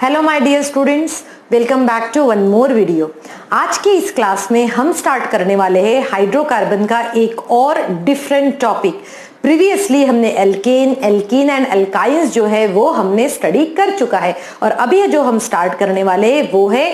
Hello my dear students, welcome back to one more video. आज की इस class में हम स्टार्ट करने वाले हैं हाइड्रोकार्बन का एक और डिफरेंट टॉपिक। प्रीवियसली हमने एल्कीन एंड एल्काइंस जो है वो हमने स्टडी कर चुका है और अभी जो हम स्टार्ट करने वाले हैं वो है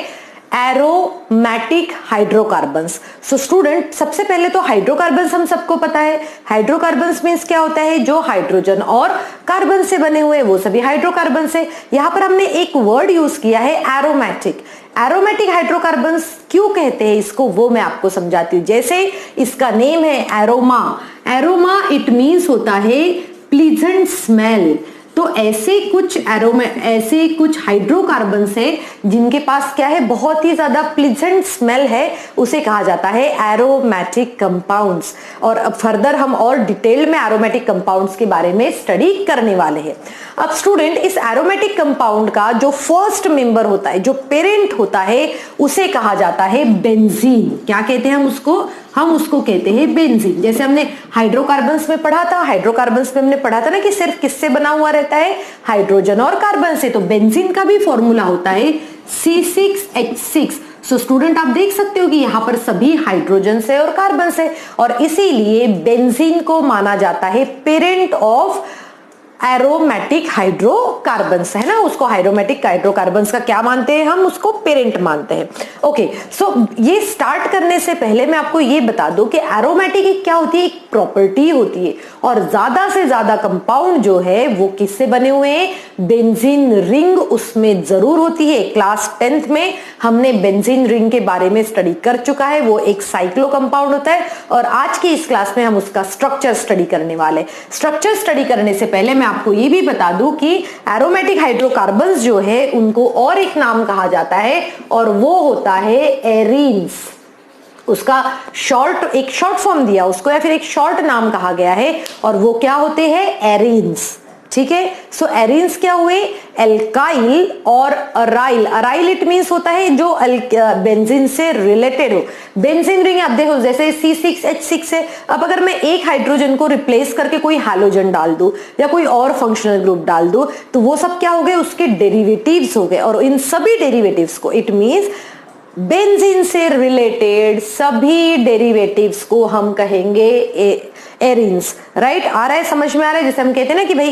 एरोमेटिक हाइड्रोकार्बन्स। सो स्टूडेंट, सबसे पहले तो हाइड्रोकार्बन्स हम सबको पता है। हाइड्रोकार्बन्स मींस क्या होता है? जो हाइड्रोजन और कार्बन से बने हुए वो सभी हाइड्रोकार्बन्स है। यहां पर हमने एक वर्ड यूज किया है एरोमेटिक। एरोमेटिक हाइड्रोकार्बन्स क्यों कहते हैं इसको वो मैं आपको समझाती हूँ। जैसे इसका नेम है एरोमा। एरोमा इट मींस होता है प्लीजेंट स्मेल। तो ऐसे कुछ हाइड्रोकार्बन्स है जिनके पास क्या है, बहुत ही ज्यादा प्लीजेंट स्मेल है, उसे कहा जाता है एरोमेटिक कंपाउंड्स। और अब फर्दर हम और डिटेल में एरोमेटिक कंपाउंड्स के बारे में स्टडी करने वाले हैं। अब स्टूडेंट, इस एरोमेटिक कंपाउंड का जो फर्स्ट मेंबर होता है, जो पेरेंट होता है, उसे कहा जाता है बेंजीन। क्या कहते हैं हम उसको कहते हैं बेंजीन। जैसे हमने हाइड्रोकार्बन्स में पढ़ा था, हाइड्रोकार्बन्स में हमने पढ़ा था ना कि सिर्फ किससे बना हुआ रहता है? हाइड्रोजन और कार्बन से। तो बेंजीन का भी फॉर्मूला होता है C6H6। सो स्टूडेंट, आप देख सकते हो कि यहाँ पर सभी हाइड्रोजन से और कार्बन से, और इसीलिए बेंजीन को माना जाता है पेरेंट ऑफ एरोमेटिक हाइड्रोकार्बन्स, है ना। उसको एरोमेटिक हाइड्रोकार्बन्स का क्या मानते हैं? हम उसको पेरेंट मानते हैं। ओके, सो ये स्टार्ट करने से पहले मैं आपको ये बता दूं कि एरोमेटिक एक क्या होती है, एक प्रॉपर्टी होती है। और ज्यादा से ज्यादा कंपाउंड जो है वो किससे बने हुए हैं? बेंजीन रिंग उसमें जरूर होती है। क्लास 10th में हमने बेंजीन रिंग के बारे में स्टडी कर चुका है। वो एक साइक्लो कंपाउंड होता है और आज की इस क्लास में हम उसका स्ट्रक्चर स्टडी करने वाले। स्ट्रक्चर स्टडी करने से पहले मैं आपको ये भी बता दूं कि एरोमेटिक हाइड्रोकार्बन्स जो है उनको और एक नाम कहा जाता है और वो होता है एरीन्स। उसका एक शॉर्ट फॉर्म दिया उसको, या फिर एक शॉर्ट नाम कहा गया है, और वो क्या होते हैं? एरीन्स। ठीक है। सो एरीन्स क्या हुए? एल्काइल और अराइल। अराइल इट मींस होता है जो बेंजीन से रिलेटेड हो। बेंजीन रिंग आप देखो, जैसे C6H6 है। अब अगर मैं एक हाइड्रोजन को रिप्लेस करके कोई हैलोजन डाल दूं या कोई और फंक्शनल ग्रुप डाल दूं, तो वो सब क्या हो गए? उसके डेरिवेटिव्स हो गए। और इन सभी डेरिवेटिव्स को, इट मींस बेंजीन से रिलेटेड सभी डेरिवेटिव्स को हम कहेंगे एरीन्स। राइट? आ रहा है, समझ में आ रहा है? जैसे हम कहते हैं ना कि भाई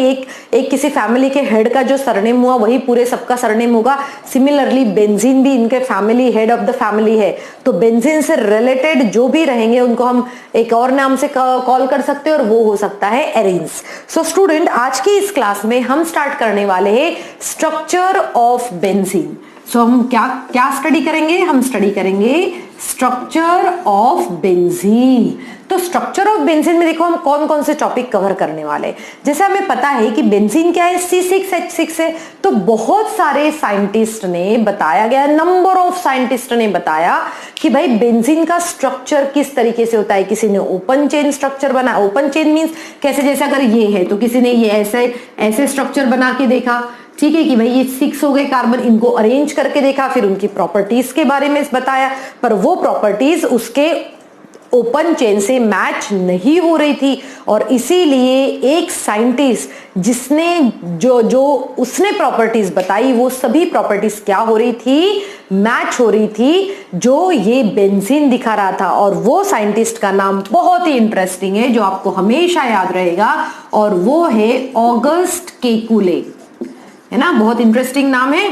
एक किसी फैमिली के हेड का जो सरनेम हुआ वही पूरे सबका सरनेम होगा। सिमिलरली बेंजीन भी इनके family, head of the family है। तो बेंजीन से रिलेटेड जो भी रहेंगे उनको हम एक और नाम से कॉल कर सकते हैं और वो हो सकता है एरीन्स। सो स्टूडेंट, आज की इस क्लास में हम स्टार्ट करने वाले हैं स्ट्रक्चर ऑफ बेंजीन। सो हम क्या स्टडी करेंगे? हम स्टडी करेंगे स्ट्रक्चर ऑफ बेंजीन। तो स्ट्रक्चर ऑफ बेंजीन में देखो हम कौन कौन से टॉपिक कवर करने वाले हैं। जैसे हमें पता है कि बेंजीन क्या है? C6H6 है। तो बहुत सारे साइंटिस्ट ने बताया गया, नंबर ऑफ साइंटिस्ट ने बताया कि भाई बेंजीन का स्ट्रक्चर किस तरीके से होता है। किसी ने ओपन चेन स्ट्रक्चर बना। ओपन चेन मींस कैसे? जैसे अगर ये है तो किसी ने ये ऐसे स्ट्रक्चर बना के देखा। ठीक है कि भाई ये 6 हो गए कार्बन, इनको अरेंज करके देखा, फिर उनकी प्रॉपर्टीज के बारे में बताया, पर वो प्रॉपर्टीज उसके ओपन चेन से मैच नहीं हो रही थी। और इसीलिए एक साइंटिस्ट जिसने जो उसने प्रॉपर्टीज बताई, वो सभी प्रॉपर्टीज क्या हो रही थी? मैच हो रही थी जो ये बेंजीन दिखा रहा था। और वो साइंटिस्ट का नाम बहुत ही इंटरेस्टिंग है, जो आपको हमेशा याद रहेगा, और वो है ऑगस्ट केकुले। है ना? बहुत इंटरेस्टिंग नाम है।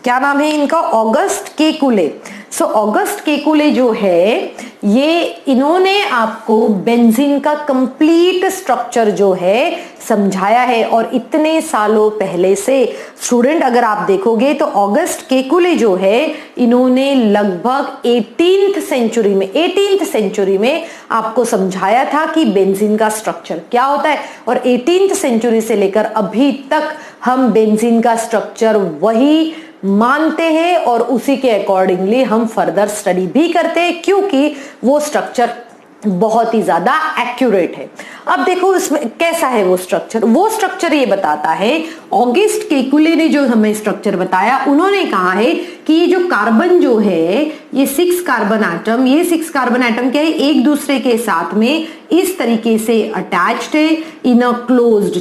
क्या नाम है इनका? August Kekule. So August Kekule जो है, ये इन्होंने आपको बेंजीन का कंप्लीट स्ट्रक्चर जो है समझाया है। और इतने सालों पहले से स्टूडेंट, अगर आप देखोगे तो ऑगस्ट केकुले जो है, इन्होंने लगभग 18th सेंचुरी में आपको समझाया था कि बेंजीन का स्ट्रक्चर क्या होता है। और 18th सेंचुरी से लेकर अभी तक हम बेंजीन का स्ट्रक्चर वही मानते हैं और उसी के अकॉर्डिंगली हम फर्दर स्टडी भी करते हैं, क्योंकि वो स्ट्रक्चर बहुत ही ज्यादा एक्यूरेट है। अब देखो इसमें कैसा है वो स्ट्रक्चर ये बताता है, ऑगस्ट केकुले ने जो हमें स्ट्रक्चर बताया, उन्होंने कहा है कि ये जो कार्बन जो है, ये 6 कार्बन एटम क्या है, एक दूसरे के साथ में इस तरीके से अटैच्ड है, इन अ क्लोज्ड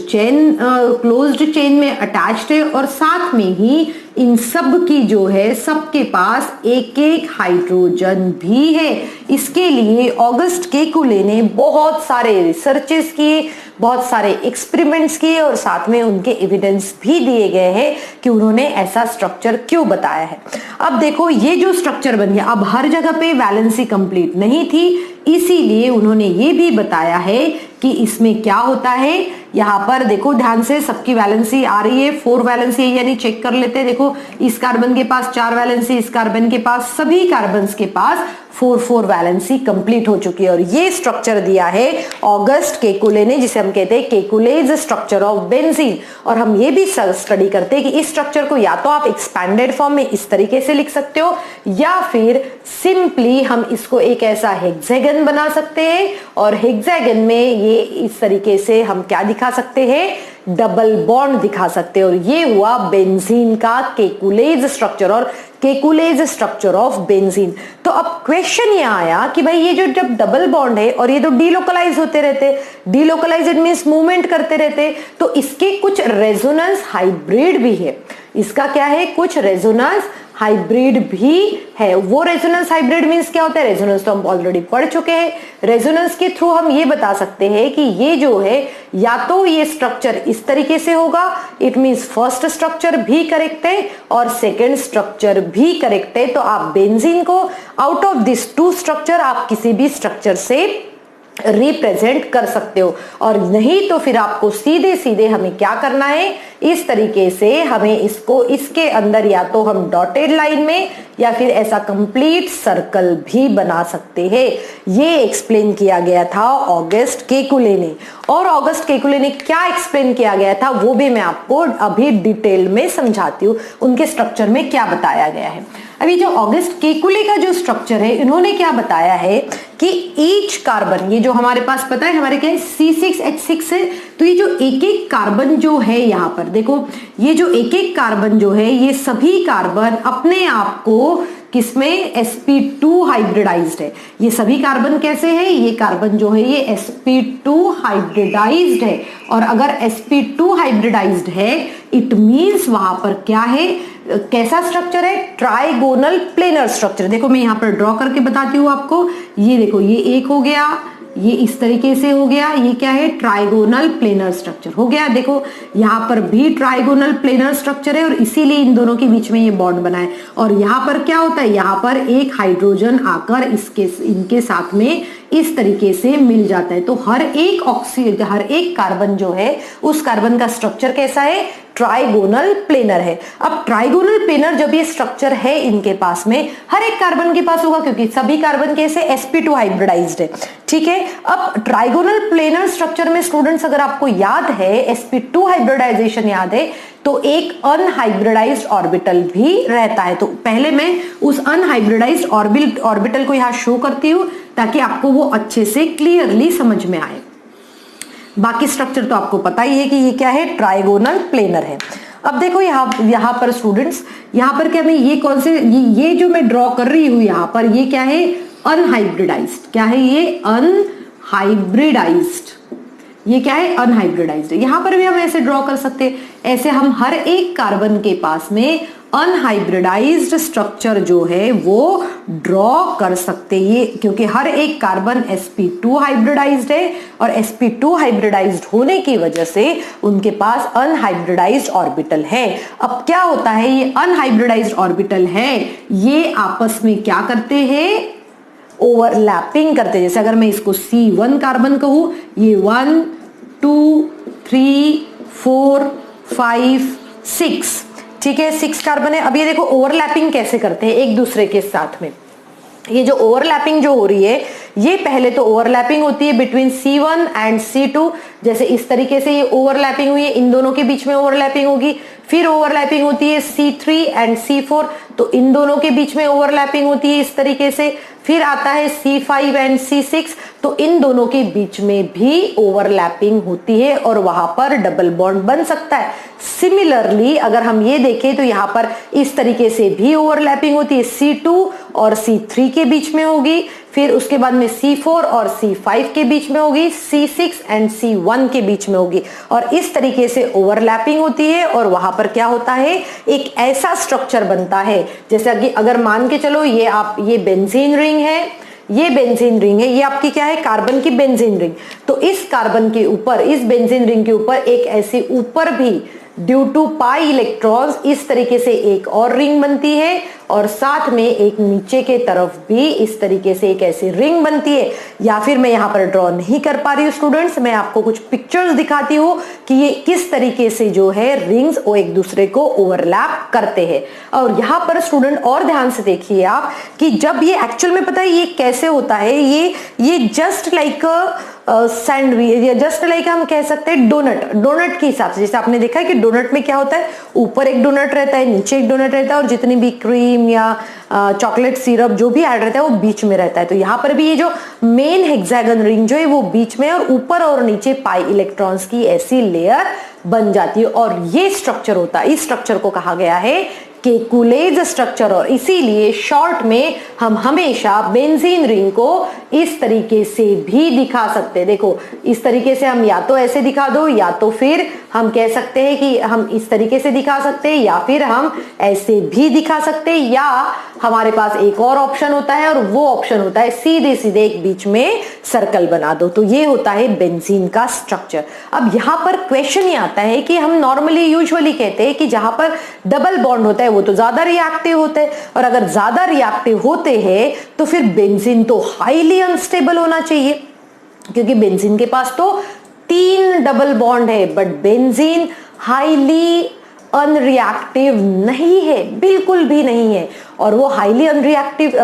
चेन में अटैच्ड है, और साथ में ही इन सब की जो है, सबके पास एक एक हाइड्रोजन भी है। इसके लिए ऑगस्ट केकुले ने बहुत सारे रिसर्चेस किए, बहुत सारे एक्सपेरिमेंट्स किए, और साथ में उनके एविडेंस भी दिए गए हैं कि उन्होंने ऐसा स्ट्रक्चर क्यों बताया है। अब देखो ये जो स्ट्रक्चर बन गया, अब हर जगह पे वैलेंसी कंप्लीट नहीं थी, इसीलिए उन्होंने ये भी बताया है कि इसमें क्या होता है। यहाँ पर देखो ध्यान से, सबकी वैलेंसी आ रही है, 4 वैलेंसी है, यानी चेक कर लेते हैं। देखो इस कार्बन के पास 4 वैलेंसी, इस कार्बन के पास, सभी कार्बन्स के पास 4 वैलेंसी कंप्लीट हो चुकी है। और ये स्ट्रक्चर दिया है ऑगस्ट केकुले ने, जिसे हम कहते हैं केकुलेज स्ट्रक्चर ऑफ बेंजीन। और हम ये भी स्टडी करते हैं कि इस स्ट्रक्चर को या तो आप एक्सपैंडेड फॉर्म में इस तरीके से लिख सकते हो, या फिर सिंपली हम इसको एक ऐसा हेक्सागन बना सकते हैं, और हेक्सागन में ये इस तरीके से हम क्या दिखा सकते हैं, डबल बॉन्ड दिखा सकते हैं। और ये हुआ बेंजीन का केकुलेज स्ट्रक्चर और केकुलेज स्ट्रक्चर ऑफ बेंजीन। तो अब क्वेश्चन ये आया कि भाई ये जो जब डबल बॉन्ड है और ये तो डीलोकलाइज होते रहते, डीलोकलाइज इट मींस मूवमेंट करते रहते, तो इसके कुछ रेजोनेंस हाइब्रिड भी है। इसका क्या है, कुछ रेजोनेंस हाइब्रिड भी है। वो रेजोनेंस हाइब्रिड मींस क्या होता है, रेजोनेंस तो हम ऑलरेडी पढ़ चुके हैं। रेजोनेंस के थ्रू हम ये बता सकते हैं कि ये जो है, या तो ये स्ट्रक्चर इस तरीके से होगा, इट मींस फर्स्ट स्ट्रक्चर भी करेक्ट है और सेकंड स्ट्रक्चर भी करेक्ट है। तो आप बेंजीन को आउट ऑफ दिस 2 स्ट्रक्चर आप किसी भी स्ट्रक्चर से रिप्रेजेंट कर सकते हो। और नहीं तो फिर आपको सीधे सीधे हमें क्या करना है, इस तरीके से हमें इसको इसके अंदर या तो हम डॉटेड लाइन में या फिर ऐसा कंप्लीट सर्कल भी बना सकते हैं। ये एक्सप्लेन किया गया था ऑगस्ट केकुले ने। और ऑगस्ट केकुले ने क्या एक्सप्लेन किया गया था वो भी मैं आपको अभी डिटेल में समझाती हूँ, उनके स्ट्रक्चर में क्या बताया गया है। अभी जो ऑगस्ट केकुले का जो स्ट्रक्चर है, इन्होंने क्या बताया है कि ईच कार्बन, ये जो हमारे पास पता है हमारे क्या है C6H6 है, तो ये जो एक एक कार्बन जो है, यहाँ पर देखो ये जो एक एक कार्बन जो है, ये सभी कार्बन अपने आप को किसमें sp2 हाइब्रिडाइज्ड है। ये सभी कार्बन कैसे है, ये कार्बन जो है ये sp2 हाइब्रिडाइज्ड है। और अगर sp2 हाइब्रिडाइज्ड है, इट मींस वहां पर क्या है, कैसा स्ट्रक्चर है, ट्राइगोनल प्लेनर स्ट्रक्चर। देखो मैं यहाँ पर ड्रॉ करके बताती हूँ आपको, ये देखो ये एक हो गया, ये इस तरीके से हो गया, ये क्या है, ट्राइगोनल प्लेनर स्ट्रक्चर हो गया। देखो यहाँ पर भी ट्राइगोनल प्लेनर स्ट्रक्चर है और इसीलिए इन दोनों के बीच में ये बॉन्ड बना है। और यहाँ पर क्या होता है, यहाँ पर एक हाइड्रोजन आकर इनके साथ में इस तरीके से मिल जाता है। तो हर एक कार्बन जो है, उस कार्बन का स्ट्रक्चर कैसा है, ट्राइगोनल प्लेनर है। अब ट्राइगोनल प्लेनर जब ये स्ट्रक्चर है इनके पास में, हर एक कार्बन के पास होगा क्योंकि सभी कार्बन कैसे sp2 हाइब्रिडाइज्ड है, ठीक है। अब ट्राइगोनल प्लेनर स्ट्रक्चर में स्टूडेंट्स अगर आपको याद है, sp2 हाइब्रिडाइजेशन याद है, तो एक अनहाइब्रिडाइज्ड ऑर्बिटल भी रहता है। तो पहले मैं उस अनहाइब्रिडाइज्ड ऑर्बिटल को यहां शो करती हूं ताकि आपको वो अच्छे से क्लियरली समझ में आए। बाकी स्ट्रक्चर तो आपको पता ही है कि ये क्या है, ट्राइगोनल प्लेनर है। अब देखो यहाँ पर स्टूडेंट्स, यहाँ पर क्या मैं ये कौन से ये जो मैं ड्रॉ कर रही हूं यहाँ पर, ये क्या है, अनहाइब्रिडाइज्ड। क्या है ये, अनहाइब्रिडाइज्ड। ये क्या है, अनहाइब्रिडाइज्ड। यहाँ पर भी हम ऐसे ड्रॉ कर सकते हैं, ऐसे हम हर एक कार्बन के पास में अनहाइब्रिडाइज्ड स्ट्रक्चर जो है वो ड्रॉ कर सकते हैं। ये क्योंकि हर एक कार्बन sp2 हाइब्रिडाइज्ड है और sp2 हाइब्रिडाइज्ड होने की वजह से उनके पास अनहाइब्रिडाइज्ड ऑर्बिटल है। अब क्या होता है, ये अनहाइब्रिडाइज्ड ऑर्बिटल है, ये आपस में क्या करते हैं, ओवरलैपिंग करते हैं। जैसे अगर मैं इसको C1 कार्बन कहूं, ये 1 2 3 4 5 6, ठीक है, 6 कार्बन है। अब ये देखो ओवरलैपिंग कैसे करते हैं एक दूसरे के साथ में। ये जो ओवरलैपिंग जो हो रही है, ये पहले तो ओवरलैपिंग होती है बिटवीन C1 एंड C2, जैसे इस तरीके से ये ओवरलैपिंग हुई है, इन दोनों के बीच में ओवरलैपिंग होगी। फिर ओवरलैपिंग होती है C3 एंड C4, तो इन दोनों के बीच में ओवरलैपिंग होती है इस तरीके से। फिर आता है C5 एंड C6, तो इन दोनों के बीच में भी ओवरलैपिंग होती है और वहां पर डबल बॉन्ड बन सकता है। सिमिलरली अगर हम ये देखें तो यहाँ पर इस तरीके से भी ओवरलैपिंग होती है, C2 और C3 के बीच में होगी, फिर उसके बाद में C4 और C5 के बीच में होगी, C6 एंड C1 के बीच में होगी, और इस तरीके से ओवरलैपिंग होती है। और वहां पर क्या होता है, एक ऐसा स्ट्रक्चर बनता है जैसे कि अगर मान के चलो ये बेंजीन रिंग है, ये बेंजीन रिंग है, ये आपकी क्या है, कार्बन की बेंजीन रिंग। तो इस कार्बन के ऊपर, इस बेंजीन रिंग के ऊपर एक ऐसे ऊपर भी ड्यू टू पाई इलेक्ट्रॉन्स इस तरीके से एक और रिंग बनती है, और साथ में एक नीचे के तरफ भी इस तरीके से एक ऐसी रिंग बनती है। या फिर मैं यहाँ पर ड्रॉ नहीं कर पा रही हूँ स्टूडेंट्स, मैं आपको कुछ पिक्चर्स दिखाती हूँ कि ये किस तरीके से जो है रिंग्स वो एक दूसरे को ओवरलैप करते हैं। और यहाँ पर स्टूडेंट और ध्यान से देखिए आप कि जब ये एक्चुअल में पता है ये कैसे होता है, ये जस्ट लाइक सैंडविच, या जस्ट लाइक हम कह सकते हैं डोनट के हिसाब से। जैसे आपने देखा है कि डोनट में क्या होता है, ऊपर एक डोनट रहता है, नीचे एक डोनट रहता है, और जितनी भी क्रीम या चॉकलेट सिरप जो भी ऐड रहता है वो बीच में रहता है। तो यहाँ पर भी ये जो मेन हेक्सागन रिंग जो है वो बीच में, और ऊपर और नीचे पाई इलेक्ट्रॉन्स की ऐसी लेयर बन जाती है, और ये स्ट्रक्चर होता है, इस स्ट्रक्चर को कहा गया है केकुलेज स्ट्रक्चर। और इसीलिए शॉर्ट में हम हमेशा बेंजीन रिंग को इस तरीके से भी दिखा सकते हैं। देखो इस तरीके से हम या तो ऐसे दिखा दो, या तो फिर हम कह सकते हैं कि हम इस तरीके से दिखा सकते हैं, या फिर हम ऐसे भी दिखा सकते हैं, या हमारे पास एक और ऑप्शन होता है, और वो ऑप्शन होता है सीधे सीधे एक बीच में सर्कल बना दो। तो ये होता है बेंजीन का स्ट्रक्चर। अब यहाँ पर क्वेश्चन ये आता है कि हम नॉर्मली यूजुअली कहते हैं कि जहां पर डबल बॉन्ड होता है वो तो ज्यादा रिएक्टिव होते हैं, और अगर ज्यादा रिएक्टिव होते हैं तो फिर बेंजीन तो हाईली अनस्टेबल होना चाहिए, क्योंकि बेंजीन के पास तो 3 डबल बॉन्ड है, बट बेंजीन हाईली अनरिएक्टिव नहीं है, बिल्कुल भी नहीं है। और वो हाईली अनरिएक्टिव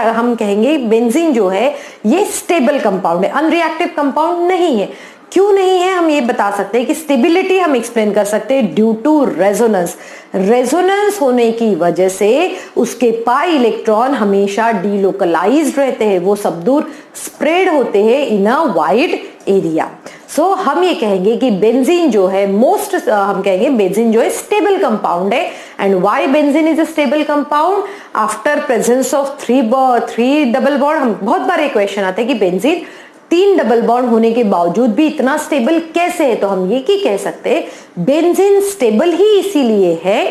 हम कहेंगे बेंजीन जो है ये स्टेबल कंपाउंड है, अनरिएक्टिव कंपाउंड नहीं है। क्यों नहीं है हम ये बता सकते हैं कि स्टेबिलिटी हम एक्सप्लेन कर सकते हैं ड्यू टू रेजोनेंस। रेजोनेंस होने की वजह से उसके पाई इलेक्ट्रॉन हमेशा डीलोकलाइज्ड रहते हैं, वो सब दूर स्प्रेड होते हैं इन अ वाइड एरिया। सो हम ये कहेंगे कि बेंजीन जो है हम कहेंगे बेंजीन जो है स्टेबल कंपाउंड है। And why benzene is a stable compound after presence of 3 double bond. हम बहुत बार एक क्वेश्चन आता है कि बेंजीन 3 डबल बॉन्ड होने के बावजूद भी इतना स्टेबल कैसे है, तो हम ये की कह सकते हैं बेंजीन स्टेबल ही इसीलिए है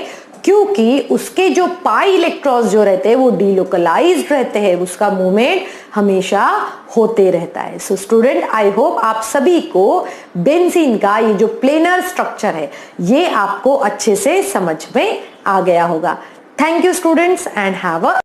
क्योंकि उसके जो पाई इलेक्ट्रॉन्स जो रहते हैं वो डीलोकलाइज्ड रहते हैं, उसका मूवमेंट हमेशा होते रहता है। सो स्टूडेंट आई होप आप सभी को बेंजीन का ये जो प्लेनर स्ट्रक्चर है ये आपको अच्छे से समझ में आ गया होगा। Thank you students and have a